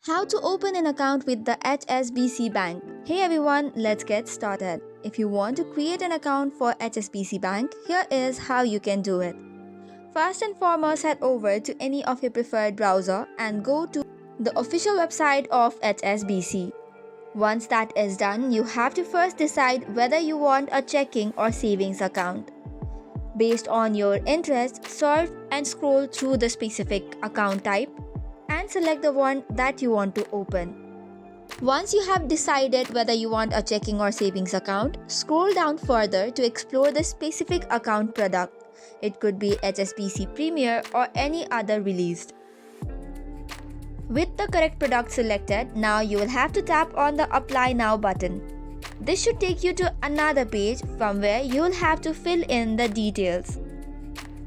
How to open an account with the HSBC Bank. Hey everyone, let's get started. If you want to create an account for HSBC Bank, here is how you can do it. First and foremost, head over to any of your preferred browser and go to the official website of HSBC. Once that is done, you have to first decide whether you want a checking or savings account. Based on your interest, surf and scroll through the specific account type and select the one that you want to open. Once you have decided whether you want a checking or savings account, scroll down further to explore the specific account product. It could be HSBC Premier or any other released. With the correct product selected, now you will have to tap on the Apply Now button. This should take you to another page from where you will have to fill in the details.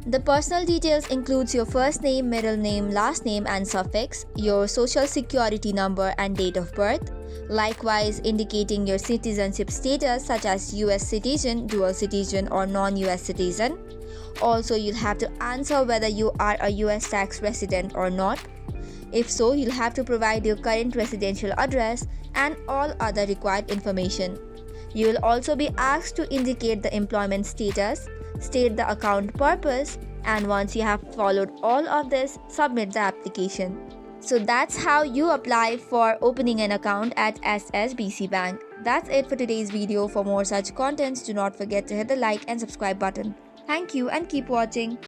The personal details includes your first name, middle name, last name and suffix, your social security number and date of birth, likewise indicating your citizenship status such as US citizen, dual citizen or non-US citizen. Also, you'll have to answer whether you are a US tax resident or not. If so, you'll have to provide your current residential address and all other required information. You will also be asked to indicate the employment status, state the account purpose, and once you have followed all of this, submit the application. So that's how you apply for opening an account at HSBC Bank. That's it for today's video. For more such contents, do not forget to hit the like and subscribe button. Thank you and keep watching.